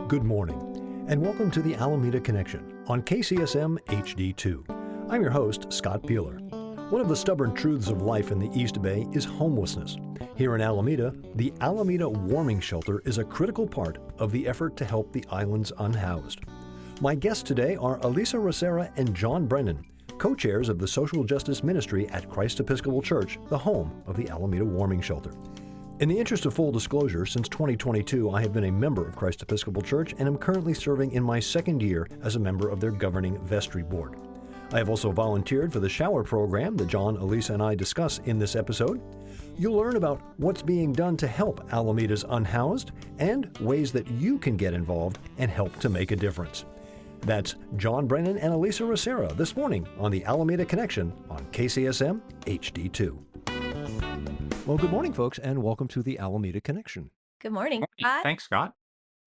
Good morning, and welcome to the Alameda Connection on KCSM HD2. I'm your host, Scott Piehler. One of the stubborn truths of life in the East Bay is homelessness. Here in Alameda, the Alameda Warming Shelter is a critical part of the effort to help the island's unhoused. My guests today are Alisa Rasera and John Brennan, co-chairs of the Social Justice Ministry at Christ Episcopal Church, the home of the Alameda Warming Shelter. In the interest of full disclosure, since 2022, I have been a member of Christ Episcopal Church and am currently serving in my second year as a member of their governing vestry board. I have also volunteered for the shower program that John, Alisa, and I discuss in this episode. You'll learn about what's being done to help Alameda's unhoused and ways that you can get involved and help to make a difference. That's John Brennan and Alisa Rasera this morning on the Alameda Connection on KCSM HD2. Well, good morning, folks, and welcome to the Alameda Connection. Good morning, Scott. Thanks, Scott.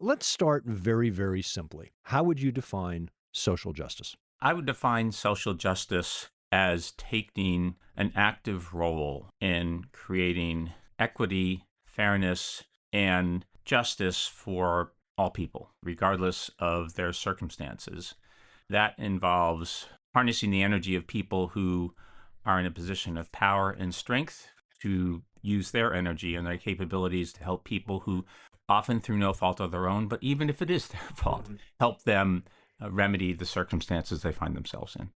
Let's start very, very simply. How would you define social justice? I would define social justice as taking an active role in creating equity, fairness, and justice for all people, regardless of their circumstances. That involves harnessing the energy of people who are in a position of power and strength to use their energy and their capabilities to help people who, often through no fault of their own, but even if it is their fault, help them remedy the circumstances they find themselves in.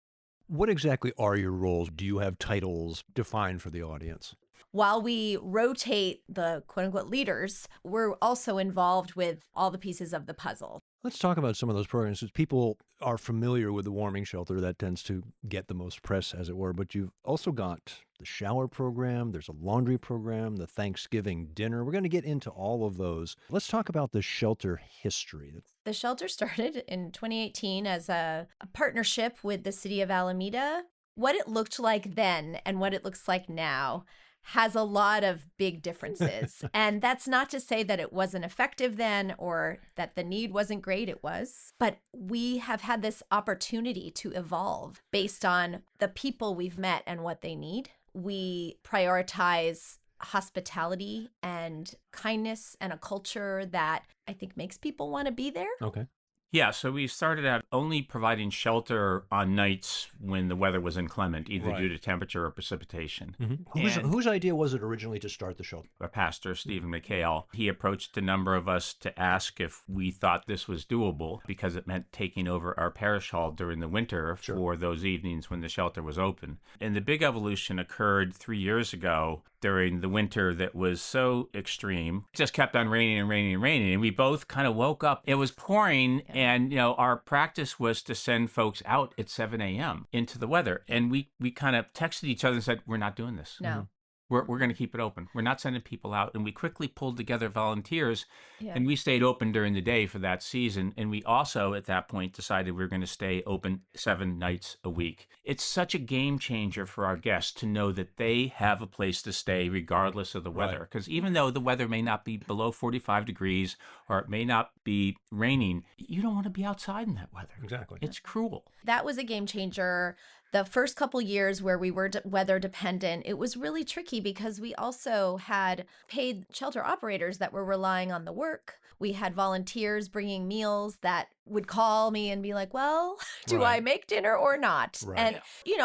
What exactly are your roles? Do you have titles defined for the audience? While we rotate the quote-unquote leaders, we're also involved with all the pieces of the puzzle. Let's talk about some of those programs. Since people are familiar with the warming shelter, that tends to get the most press, as it were. But you've also got the shower program, there's a laundry program, the Thanksgiving dinner. We're going to get into all of those. Let's talk about the shelter history. The shelter started in 2018 as a partnership with the city of Alameda. What it looked like then and what it looks like now has a lot of big differences. And that's not to say that it wasn't effective then or that the need wasn't great. It was. But we have had this opportunity to evolve based on the people we've met and what they need. We prioritize hospitality and kindness and a culture that I think makes people want to be there. Okay. Yeah, so we started out only providing shelter on nights when the weather was inclement, either due to temperature or precipitation. Mm-hmm. Whose idea was it originally to start the shelter? Our pastor, Stephen McHale, he approached a number of us to ask if we thought this was doable because it meant taking over our parish hall during the winter for those evenings when the shelter was open. And the big evolution occurred 3 years ago during the winter that was so extreme. It just kept on raining and raining and raining. And we both kind of woke up. It was pouring. And, our practice was to send folks out at 7 a.m. into the weather. And we kind of texted each other and said, we're not doing this. No. We're going to keep it open. We're not sending people out. And we quickly pulled together volunteers, and we stayed open during the day for that season. And we also, at that point, decided we were going to stay open 7 nights a week. It's such a game changer for our guests to know that they have a place to stay regardless of the weather. Because even though the weather may not be below 45 degrees or it may not be raining, you don't want to be outside in that weather. Exactly. It's cruel. That was a game changer. The first couple years where we were weather dependent, it was really tricky because we also had paid shelter operators that were relying on the work. We had volunteers bringing meals that would call me and be like, well, do I make dinner or not? And,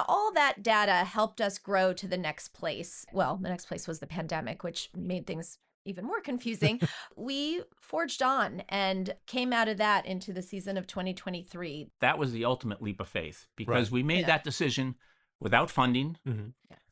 all that data helped us grow to the next place. Well, the next place was the pandemic, which made things even more confusing. We forged on and came out of that into the season of 2023. That was the ultimate leap of faith because we made that decision without funding,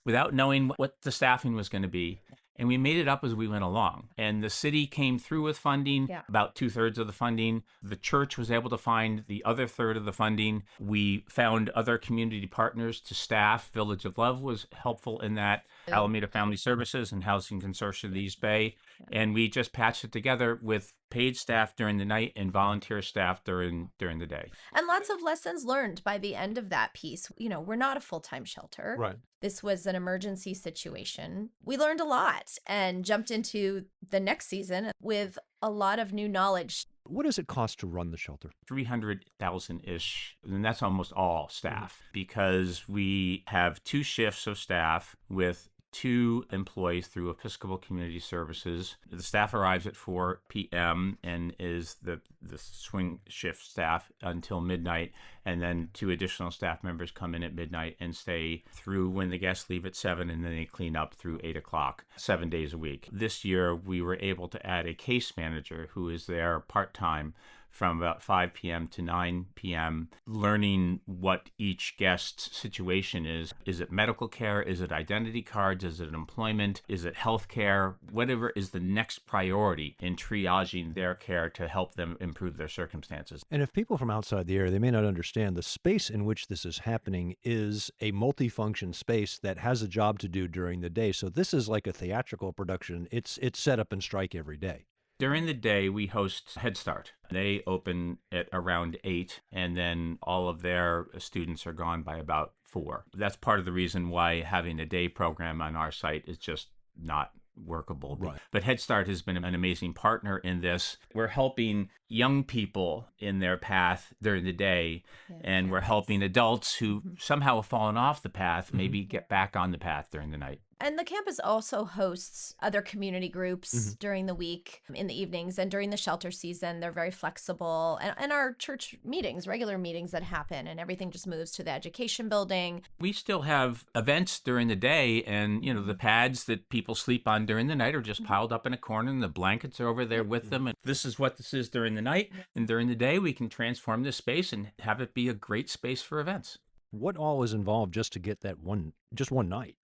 without knowing what the staffing was going to be. And we made it up as we went along. And the city came through with funding, about 2/3 of the funding. The church was able to find the other third of the funding. We found other community partners to staff. Village of Love was helpful in that. Alameda Family Services and Housing Consortium of the East Bay. And we just patched it together with paid staff during the night and volunteer staff during the day. And lots of lessons learned by the end of that piece. We're not a full-time shelter. Right. This was an emergency situation. We learned a lot and jumped into the next season with a lot of new knowledge. What does it cost to run the shelter? $300,000-ish, and that's almost all staff because we have 2 shifts of staff with 2 employees through Episcopal Community Services. The staff arrives at 4 p.m. and is the swing shift staff until midnight. And then 2 additional staff members come in at midnight and stay through when the guests leave at 7, and then they clean up through 8 o'clock, 7 days a week. This year, we were able to add a case manager who is there part-time from about 5 p.m. to 9 p.m., learning what each guest's situation is. Is it medical care? Is it identity cards? Is it employment? Is it health care? Whatever is the next priority in triaging their care to help them improve their circumstances. And if people from outside the area, they may not understand, the space in which this is happening is a multifunction space that has a job to do during the day. So this is like a theatrical production. It's set up and strike every day. During the day, we host Head Start. They open at around 8, and then all of their students are gone by about 4. That's part of the reason why having a day program on our site is just not workable. Right. But Head Start has been an amazing partner in this. We're helping young people in their path during the day, and we're helping adults who somehow have fallen off the path, maybe get back on the path during the night. And the campus also hosts other community groups during the week, in the evenings, and during the shelter season. They're very flexible. And our church meetings, regular meetings that happen, and everything just moves to the education building. We still have events during the day, and the pads that people sleep on during the night are just piled up in a corner, and the blankets are over there with them. And this is what this is during the night. And during the day, we can transform this space and have it be a great space for events. What all is involved just to get that one night?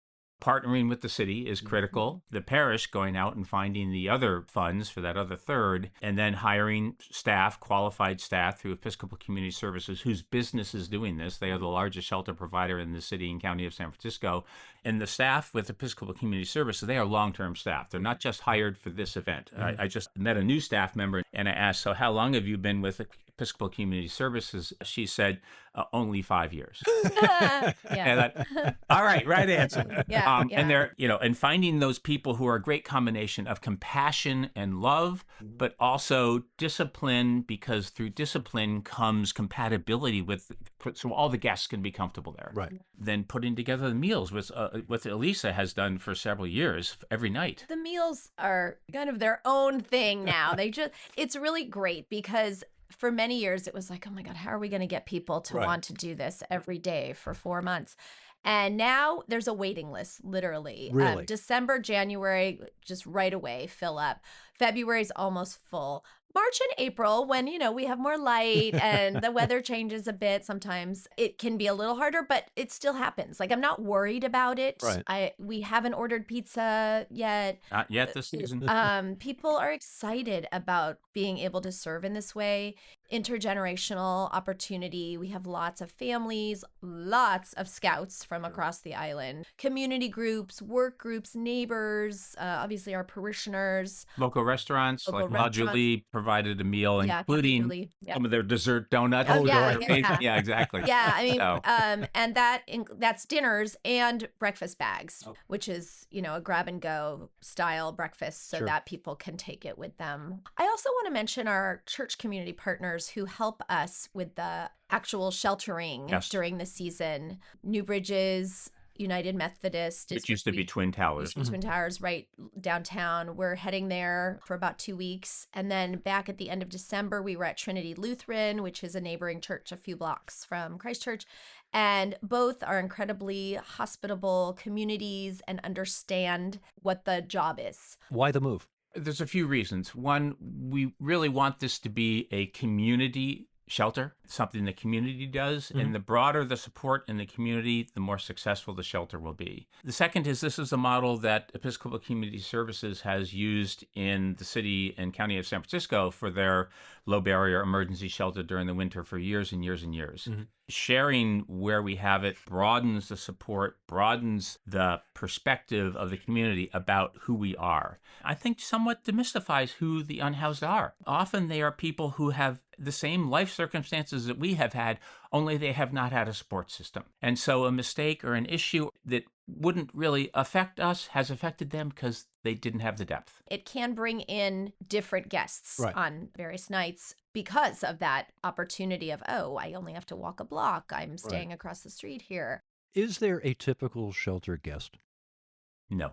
Partnering with the city is critical. The parish going out and finding the other funds for that other third, and then hiring staff, qualified staff through Episcopal Community Services, whose business is doing this. They are the largest shelter provider in the city and county of San Francisco. And the staff with Episcopal Community Services, they are long-term staff. They're not just hired for this event. I just met a new staff member, and I asked, so how long have you been with Episcopal Community Services? She said, only 5 years. And I thought, all right, right answer. And they're, and finding those people who are a great combination of compassion and love, but also discipline, because through discipline comes compatibility so all the guests can be comfortable there. Right. Then putting together the meals, with what Alisa has done for several years, every night. The meals are kind of their own thing now. It's really great, because for many years, it was like, oh my God, how are we going to get people to want to do this every day for 4 months? And now there's a waiting list, literally. Really? December, January, just right away, fill up. February's almost full. March and April, when, we have more light and the weather changes a bit, sometimes it can be a little harder, but it still happens. Like, I'm not worried about it. Right. We haven't ordered pizza yet. Not yet this season. People are excited about being able to serve in this way. Intergenerational opportunity. We have lots of families, lots of scouts from across the island, community groups, work groups, neighbors, obviously our parishioners. Local restaurants, like La Julie provided a meal, including some of their dessert donuts. Yeah, exactly. Yeah, I mean, and that's dinners and breakfast bags, which is, a grab and go style breakfast, so that people can take it with them. I also want to mention our church community partners who help us with the actual sheltering during the season. New Bridges, United Methodist. It used to be Twin Towers. Twin Towers, right downtown. We're heading there for about 2 weeks. And then back at the end of December, we were at Trinity Lutheran, which is a neighboring church a few blocks from Christchurch. And both are incredibly hospitable communities and understand what the job is. Why the move? There's a few reasons. One, we really want this to be a community shelter, something the community does. And the broader the support in the community, the more successful the shelter will be. The second is this is a model that Episcopal Community Services has used in the city and county of San Francisco for their low barrier emergency shelter during the winter for years and years and years. Sharing where we have it broadens the support, broadens the perspective of the community about who we are. I think somewhat demystifies who the unhoused are. Often they are people who have the same life circumstances that we have had, only they have not had a support system. And so a mistake or an issue that wouldn't really affect us has affected them because they didn't have the depth. It can bring in different guests on various nights because of that opportunity of, oh, I only have to walk a block. I'm staying across the street here. Is there a typical shelter guest? No.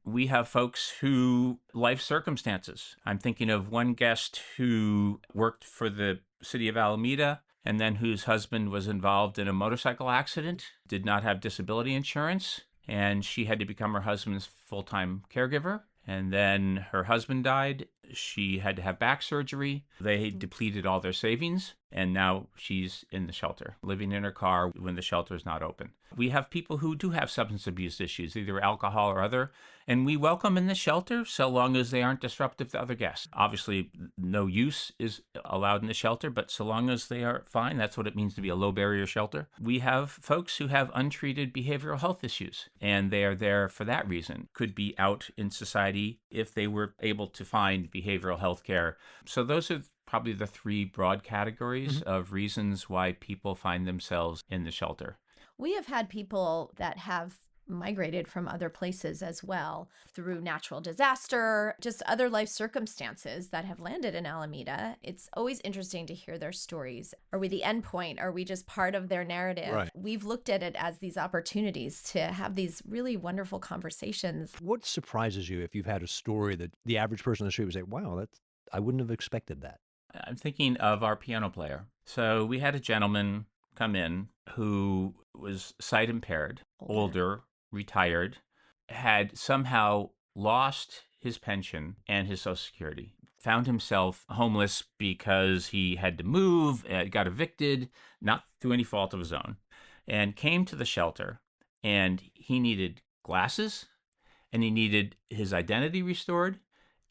We have folks who life circumstances. I'm thinking of one guest who worked for the city of Alameda and then whose husband was involved in a motorcycle accident, did not have disability insurance, and she had to become her husband's full-time caregiver. And then her husband died. She had to have back surgery. They depleted all their savings, and now she's in the shelter, living in her car when the shelter is not open. We have people who do have substance abuse issues, either alcohol or other, and we welcome in the shelter so long as they aren't disruptive to other guests. Obviously, no use is allowed in the shelter, but so long as they are fine, that's what it means to be a low-barrier shelter. We have folks who have untreated behavioral health issues, and they are there for that reason. Could be out in society if they were able to find behavioral health care. So those are probably the three broad categories of reasons why people find themselves in the shelter. We have had people that have migrated from other places as well through natural disaster, just other life circumstances that have landed in Alameda. It's always interesting to hear their stories. Are we the end point? Are we just part of their narrative? Right. We've looked at it as these opportunities to have these really wonderful conversations. What surprises you if you've had a story that the average person on the street would say, wow, I wouldn't have expected that? I'm thinking of our piano player. So we had a gentleman come in who was sight impaired, older, retired, had somehow lost his pension and his Social Security, found himself homeless because he had to move, got evicted, not through any fault of his own, and came to the shelter, and he needed glasses, and he needed his identity restored,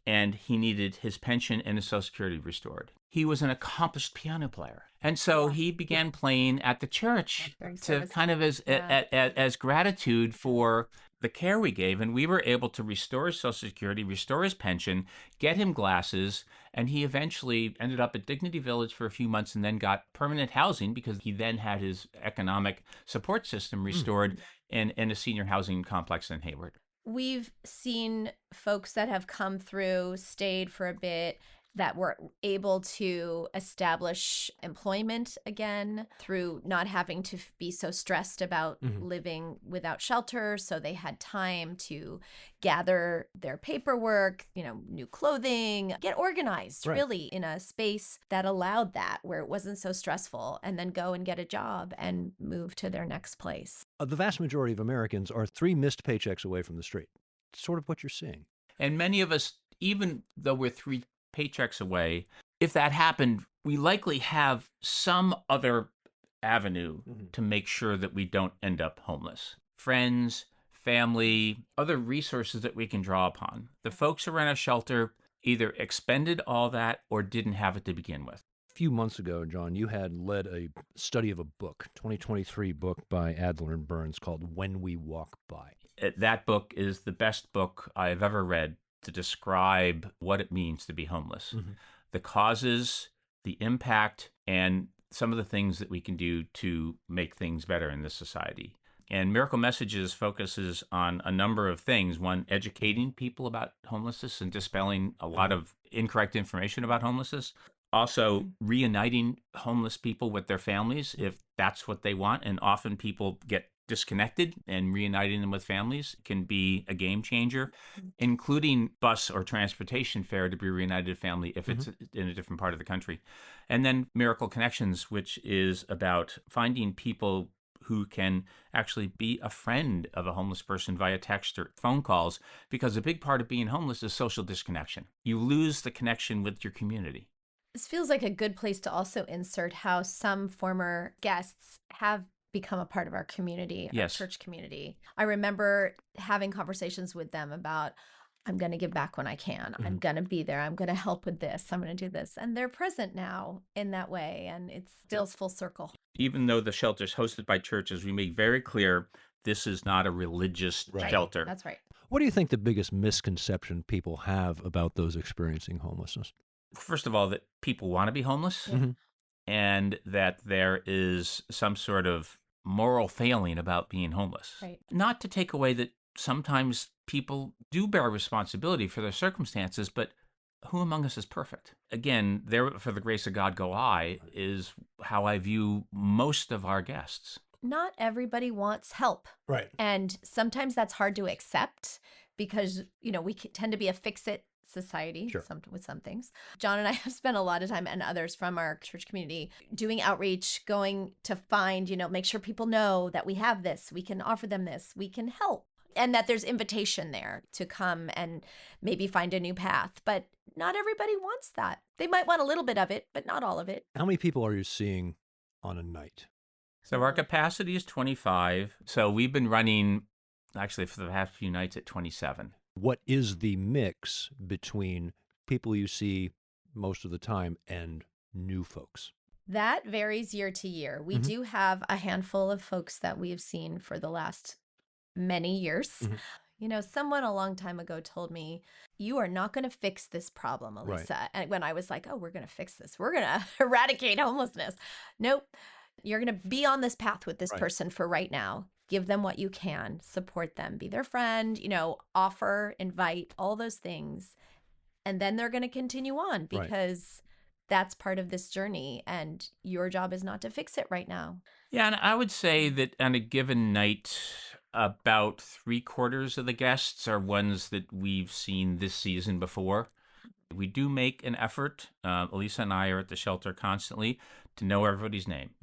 and he needed his pension and his Social Security restored. He was an accomplished piano player. And so he began playing at the church to kind of as gratitude for the care we gave. And we were able to restore his Social Security, restore his pension, get him glasses. And he eventually ended up at Dignity Village for a few months and then got permanent housing because he then had his economic support system restored in a senior housing complex in Hayward. We've seen folks that have come through, stayed for a bit, that were able to establish employment again through not having to be so stressed about living without shelter. So they had time to gather their paperwork, new clothing, get organized really in a space that allowed that, where it wasn't so stressful, and then go and get a job and move to their next place. The vast majority of Americans are 3 missed paychecks away from the street. It's sort of what you're seeing. And many of us, even though we're 3 paychecks away, if that happened, we likely have some other avenue to make sure that we don't end up homeless. Friends, family, other resources that we can draw upon. The folks who ran a shelter either expended all that or didn't have it to begin with. A few months ago, John, you had led a study of a book, 2023 book by Adler and Burns called When We Walk By. That book is the best book I've ever read to describe what it means to be homeless, the causes, the impact, and some of the things that we can do to make things better in this society. And Miracle Messages focuses on a number of things. One, educating people about homelessness and dispelling a lot of incorrect information about homelessness. Also, reuniting homeless people with their families if that's what they want. And often people get disconnected, and reuniting them with families can be a game changer, including bus or transportation fare to be reunited with family if it's in a different part of the country. And then Miracle Connections, which is about finding people who can actually be a friend of a homeless person via text or phone calls, because a big part of being homeless is social disconnection. You lose the connection with your community. This feels like a good place to also insert how some former guests have become a part of our community, our church community. I remember having conversations with them about, I'm going to give back when I can. I'm going to be there. I'm going to help with this. I'm going to do this. And they're present now in that way. And it feels full circle. Even though the shelter is hosted by churches, we make very clear this is not a religious shelter. That's right. What do you think the biggest misconception people have about those experiencing homelessness? First of all, that people want to be homeless and that there is some sort of moral failing about being homeless. Right. Not to take away that sometimes people do bear responsibility for their circumstances, but who among us is perfect? Again, there for the grace of God go I is how I view most of our guests. not everybody wants help. Right. And sometimes that's hard to accept because, we tend to be a fix-it society Sure. with some things. John and I have spent a lot of time, and others from our church community, doing outreach, going to find, make sure people know that we have this, we can offer them this, we can help. And that there's invitation there to come and maybe find a new path. But not everybody wants that. They might want a little bit of it, but not all of it. How many people are you seeing on a night? So our capacity is 25. So we've been running, actually, for the past few nights at 27. What is the mix between people you see most of the time and new folks? That varies year to year. We do have a handful of folks that we have seen for the last many years. Someone a long time ago told me, you are not going to fix this problem, Alisa. Right. And when I was like, oh, we're going to fix this, we're going to eradicate homelessness. Nope. You're going to be on this path with this person for right now. Give them what you can, support them, be their friend, offer, invite, all those things. And then they're going to continue on because that's part of this journey. And your job is not to fix it right now. Yeah, and I would say that on a given night, about 3/4 of the guests are ones that we've seen this season before. We do make an effort, Alisa and I are at the shelter constantly, to know everybody's name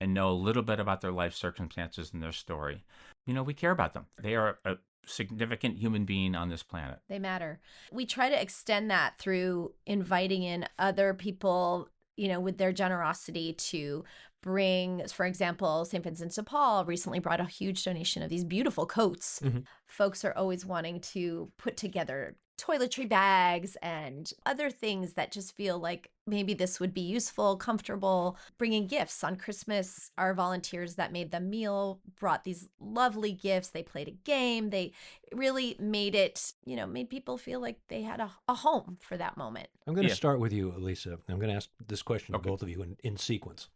and know a little bit about their life circumstances and their story. We care about them. They are a significant human being on this planet. They matter. We try to extend that through inviting in other people, with their generosity to bring, for example, St. Vincent de Paul recently brought a huge donation of these beautiful coats. Folks are always wanting to put together toiletry bags and other things that just feel like maybe this would be useful, comfortable. Bringing gifts on Christmas, our volunteers that made the meal brought these lovely gifts. They played a game. They really made it, made people feel like they had a home for that moment. I'm going to start with you, Alisa. I'm going to ask this question to Okay. both of you in sequence.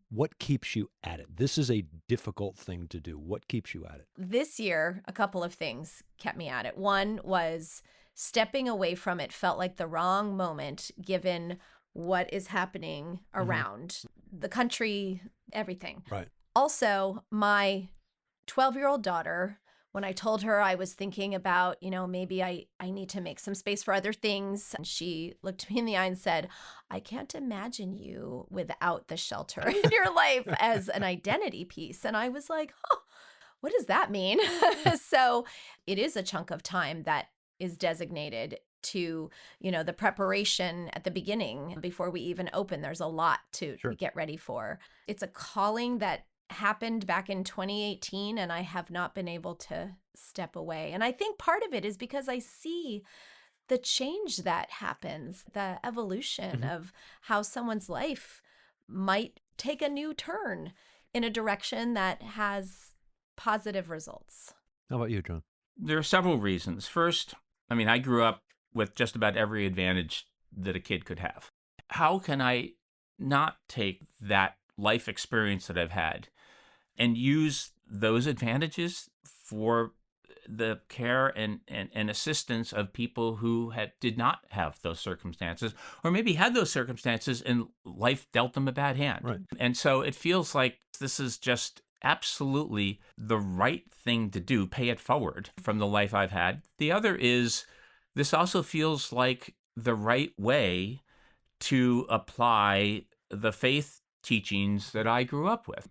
What keeps you at it? This is a difficult thing to do. What keeps you at it? This year, a couple of things kept me at it. One was stepping away from it felt like the wrong moment given what is happening around the country, everything. Right. Also, my 12-year-old daughter, when I told her I was thinking about, maybe I need to make some space for other things, and she looked me in the eye and said, I can't imagine you without the shelter in your life as an identity piece. And I was like, what does that mean? So it is a chunk of time that is designated to, the preparation at the beginning before we even open. There's a lot to get ready for. It's a calling that happened back in 2018, and I have not been able to step away. And I think part of it is because I see the change that happens, the evolution of how someone's life might take a new turn in a direction that has positive results. How about you, John? There are several reasons. First, I grew up with just about every advantage that a kid could have. How can I not take that life experience that I've had and use those advantages for the care and assistance of people who did not have those circumstances, or maybe had those circumstances and life dealt them a bad hand. Right. And so it feels like this is just absolutely the right thing to do, pay it forward from the life I've had. The other is this also feels like the right way to apply the faith teachings that I grew up with.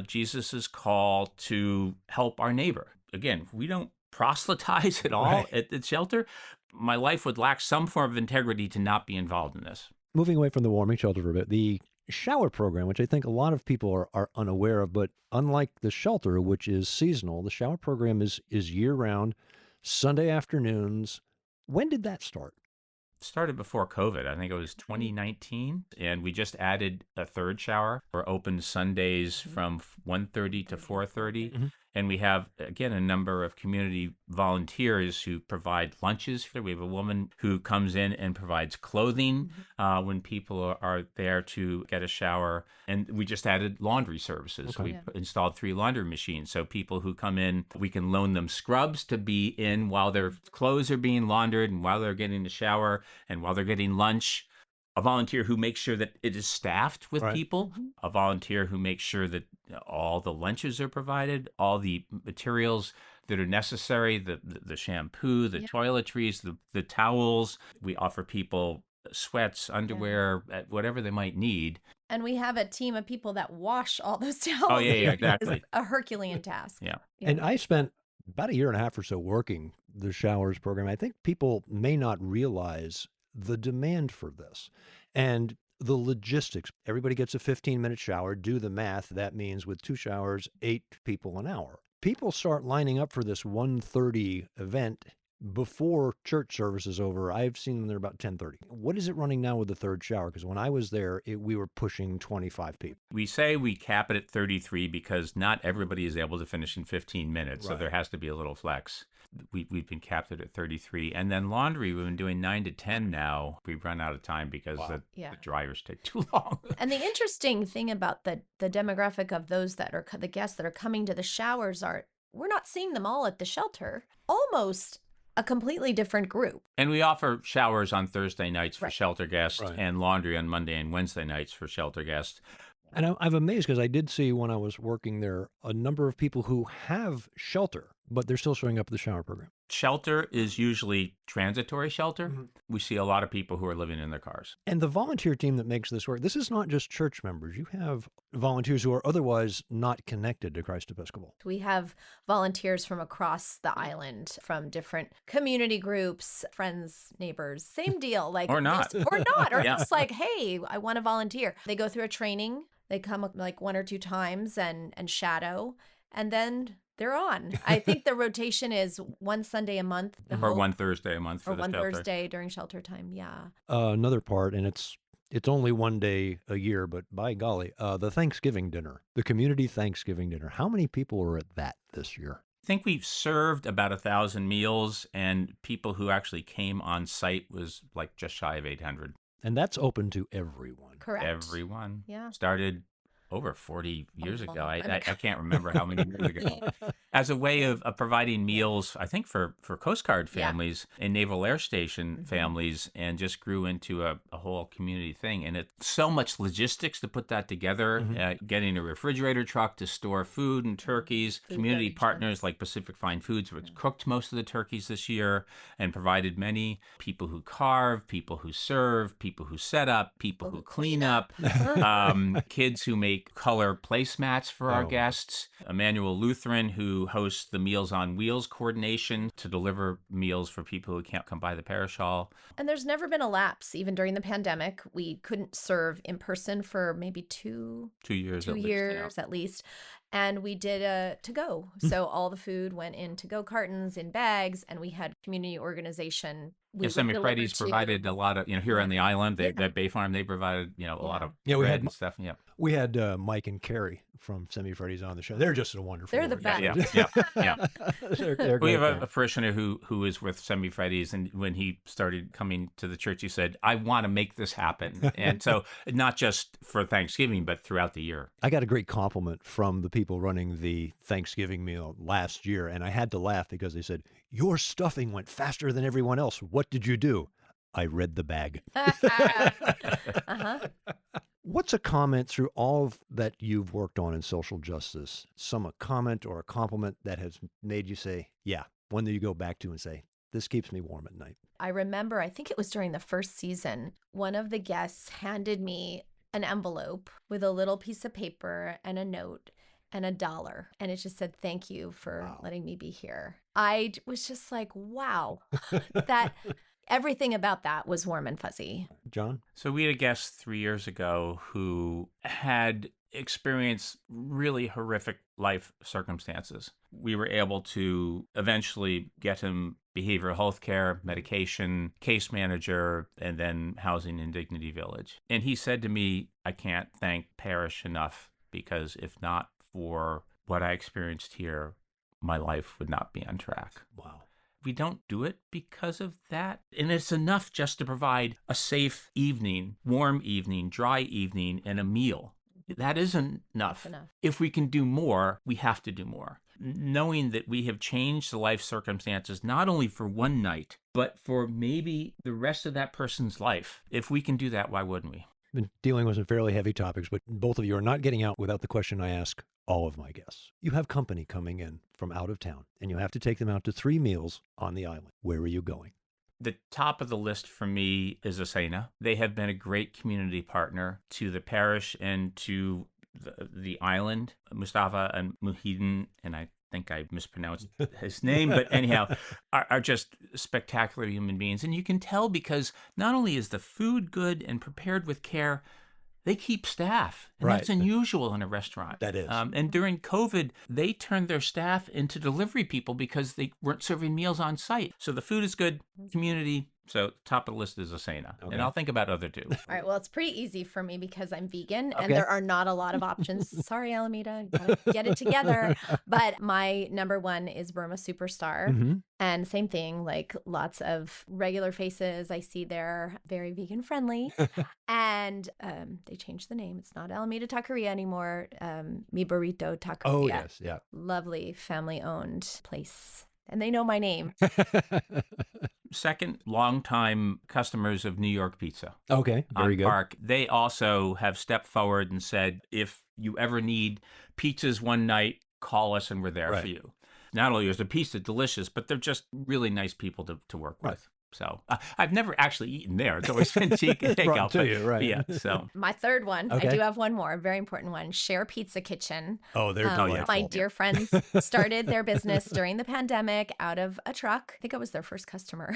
Jesus's call to help our neighbor. Again, we don't proselytize at all at the shelter. My life would lack some form of integrity to not be involved in this. Moving away from the warming shelter for a bit, the shower program, which I think a lot of people are unaware of, but unlike the shelter, which is seasonal, the shower program is year-round, Sunday afternoons. When did that start? It started before COVID. I think it was 2019, and we just added a third shower. We're open Sundays from 1:30 to 4:30. And we have, again, a number of community volunteers who provide lunches. We have a woman who comes in and provides clothing when people are there to get a shower. And we just added laundry services. We installed 3 laundry machines. So people who come in, we can loan them scrubs to be in while their clothes are being laundered and while they're getting a shower and while they're getting lunch. a volunteer who makes sure that it is staffed with Right. people, a volunteer who makes sure that all the lunches are provided, all the materials that are necessary, the shampoo, the Yeah. toiletries, the towels. We offer people sweats, underwear, whatever they might need. And we have a team of people that wash all those towels. Oh, yeah, It's exactly. a Herculean task. Yeah. And I spent about a year and a half or so working the showers program. I think people may not realize the demand for this and the logistics. Everybody gets a 15-minute shower. Do the math. That means with 2 showers, 8 people an hour. People start lining up for this 1:30 event before church service is over. I've seen them there about 10:30. What is it running now with the third shower? Because when I was there, we were pushing 25 people. We say we cap it at 33 because not everybody is able to finish in 15 minutes, so Right. there has to be a little flex. We've been capped at 33. And then laundry, we've been doing 9 to 10 now. We've run out of time because the dryers take too long. And the interesting thing about the demographic of those that are the guests that are coming to the showers are we're not seeing them all at the shelter. Almost a completely different group. And we offer showers on Thursday nights for Right. shelter guests Right. and laundry on Monday and Wednesday nights for shelter guests. And I'm amazed because I did see when I was working there a number of people who have shelter, but they're still showing up at the shower program. Shelter is usually transitory shelter. Mhm. We see a lot of people who are living in their cars. And the volunteer team that makes this work, this is not just church members. You have volunteers who are otherwise not connected to Christ Episcopal. We have volunteers from across the island, from different community groups, friends, neighbors, same deal. Like Or not. or Yeah. just like, hey, I want to volunteer. They go through a training. They come like 1 or 2 times and shadow, and then they're on. I think the rotation is 1 Sunday a month. Or 1 Thursday a month for or the 1 shelter. Thursday during shelter time. Yeah. Another part, and it's only one day a year, but by golly, the Thanksgiving dinner, the community Thanksgiving dinner. How many people were at that this year? I think we've served about 1,000 meals, and people who actually came on site was like just shy of 800. And that's open to everyone. Correct. Everyone. Yeah. Started over 40 years long ago. I time ago. can't remember how many years ago. As a way of providing meals, I think for Coast Guard Yeah. families and Naval Air Station Mhm. families, and just grew into a whole community thing. And it's so much logistics to put that together, Mhm. getting a refrigerator truck to store food and turkeys. Food Community donation. partners like Pacific Fine Foods, which cooked most of the turkeys this year and provided many. People who carve, people who serve, people who set up, people who clean up. Kids who make color placemats for our Oh. guests, Emmanuel Lutheran who hosts the Meals on Wheels coordination to deliver meals for people who can't come by the parish hall. And there's never been a lapse, even during the pandemic. We couldn't serve in person for maybe 2 2 years 2 at least. years at least. And we did a to-go. So all the food went in to-go cartons, in bags, and we had community organization. We would deliver Yosemite to- provided a lot of, here on the island, that Bay Farm, they provided, a lot of Yeah, we bread had and stuff. Yeah. We had Mike and Carrie from Semi Freddy's on the show. They're just a wonderful. They're the best. Yeah. They're We great have a guys. parishioner who is with Semi Freddy's, and when he started coming to the church, he said, I want to make this happen. And so not just for Thanksgiving, but throughout the year. I got a great compliment from the people running the Thanksgiving meal last year, and I had to laugh because they said, "Your stuffing went faster than everyone else. What did you do?" I read the bag. Uh-huh. What's a comment through all of that you've worked on in social justice? A comment or a compliment that has made you say, yeah, one that you go back to and say, this keeps me warm at night. I remember, I think it was during the first season, one of the guests handed me an envelope with a little piece of paper and a note and $1. And it just said, thank you for letting me be here. I was just like, wow, that everything about that was warm and fuzzy. John? So we had a guest 3 years ago who had experienced really horrific life circumstances. We were able to eventually get him behavioral health care, medication, case manager, and then housing in Dignity Village. And he said to me, I can't thank Parish enough, because if not for what I experienced here, my life would not be on track. Wow. We don't do it because of that. And it's enough just to provide a safe evening, warm evening, dry evening, and a meal. That isn't enough. That's enough. If we can do more, we have to do more. knowing that we have changed the life circumstances, not only for one night, but for maybe the rest of that person's life. If we can do that, why wouldn't we? Been dealing with some fairly heavy topics, but both of you are not getting out without the question I ask all of my guests. You have company coming in from out of town, and you have to take them out to 3 meals on the island. Where are you going? The top of the list for me is Asena. They have been a great community partner to the parish and to the island. Mustafa and Muhyiddin, and I think I mispronounced his name, but anyhow, are just spectacular human beings. And you can tell because not only is the food good and prepared with care, they keep staff. And Right. that's unusual in a restaurant. That is. And during COVID, they turned their staff into delivery people because they weren't serving meals on site. So the food is good, community. So top of the list is Asena. Okay. And I'll think about other two. All right. Well, it's pretty easy for me because I'm vegan Okay. and there are not a lot of options. Sorry, Alameda. Gotta get it together. But my number one is Burma Superstar. Mm-hmm. And same thing, like lots of regular faces I see there, very vegan friendly. And they changed the name. It's not Alameda Taqueria anymore. Mi Burrito Taqueria. Oh, yes. Yeah. Lovely family owned place. And they know my name. Second, longtime customers of New York Pizza. Okay. Very on good. Park. They also have stepped forward and said, if you ever need pizzas one night, call us and we're there Right. for you. Not only is the pizza delicious, but they're just really nice people to work Right. with. So I've never actually eaten there. It's always been takeout. Brought to but- you, right. but yeah, so My third one, Okay. I do have one more, a very important one. Share Pizza Kitchen. Oh, they're delightful. My dear friends started their business during the pandemic out of a truck. I think I was their first customer.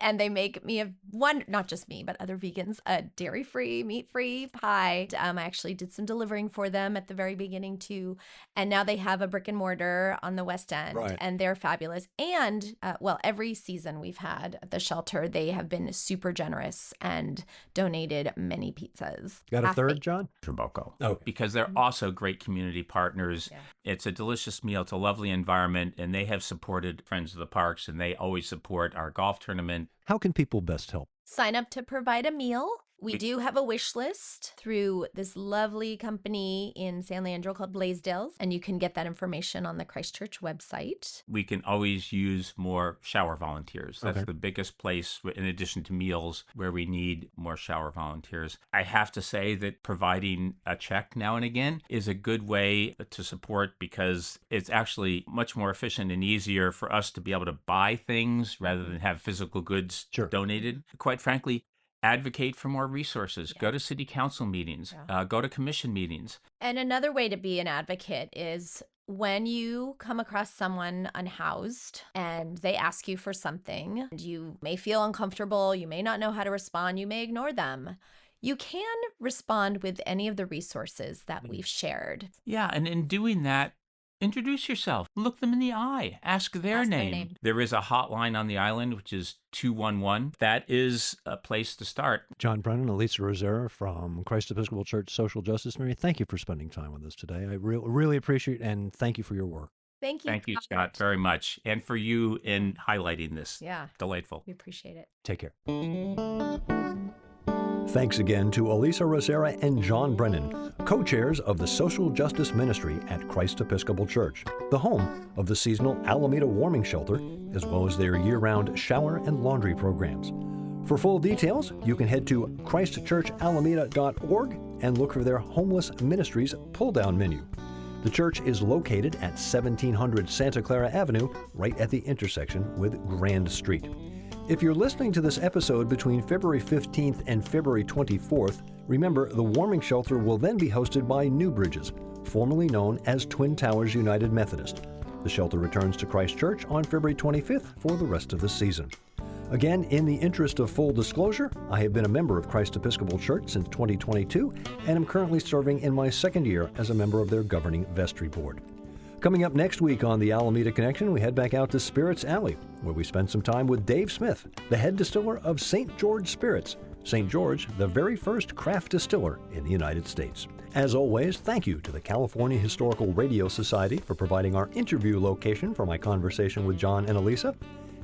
And they make me not just me, but other vegans, a dairy-free, meat-free pie. I actually did some delivering for them at the very beginning too. And now they have a brick and mortar on the West End Right. and they're fabulous. And every season we've had at the shelter, they have been super generous and donated many pizzas. Got a Half third, baked. John? Traboco. Okay. Because they're also great community partners. Yeah. It's a delicious meal. It's a lovely environment. And they have supported Friends of the Parks, and they always support our golf tournament. How can people best help? Sign up to provide a meal. We do have a wish list through this lovely company in San Leandro called Blaisdells, and you can get that information on the Christchurch website. We can always use more shower volunteers. That's Okay. the biggest place, in addition to meals, where we need more shower volunteers. I have to say that providing a check now and again is a good way to support because it's actually much more efficient and easier for us to be able to buy things rather than have physical goods Sure. donated. Quite frankly, advocate for more resources. Yeah. Go to city council meetings. Yeah. Go to commission meetings. And another way to be an advocate is when you come across someone unhoused and they ask you for something, and you may feel uncomfortable, you may not know how to respond, you may ignore them. You can respond with any of the resources that we've shared. Yeah, and in doing that, introduce yourself. Look them in the eye. Ask their Ask their name. name. There is a hotline on the island, which is 211. That is a place to start. John Brennan, Alisa Rasera from Christ Episcopal Church Social Justice Ministry. Thank you for spending time with us today. I really appreciate it, and thank you for your work. Thank you. Thank you, Scott, very much. And for you in highlighting this. Yeah, Delightful. we appreciate it. Take care. Thanks again to Alisa Rasera and John Brennan, co-chairs of the Social Justice Ministry at Christ Episcopal Church, the home of the seasonal Alameda warming shelter, as well as their year-round shower and laundry programs. For full details, you can head to christchurchalameda.org and look for their Homeless Ministries pull-down menu. The church is located at 1700 Santa Clara Avenue, right at the intersection with Grand Street. If you're listening to this episode between February 15th and February 24th, remember the warming shelter will then be hosted by New Bridges, formerly known as Twin Towers United Methodist. The shelter returns to Christ Church on February 25th for the rest of the season. Again, in the interest of full disclosure, I have been a member of Christ Episcopal Church since 2022 and am currently serving in my second year as a member of their governing vestry board. Coming up next week on the Alameda Connection, we head back out to Spirits Alley, where we spend some time with Dave Smith, the head distiller of St. George Spirits. St. George, the very first craft distiller in the United States. As always, thank you to the California Historical Radio Society for providing our interview location for my conversation with John and Alisa.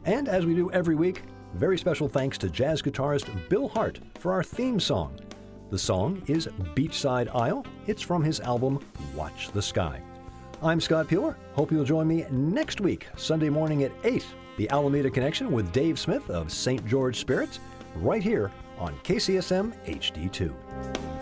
And as we do every week, very special thanks to jazz guitarist Bill Hart for our theme song. The song is Beachside Isle. It's from his album Watch the Sky. I'm Scott Piehler. Hope you'll join me next week, Sunday morning at 8, the Alameda Connection with Dave Smith of St. George Spirits, right here on KCSM HD2.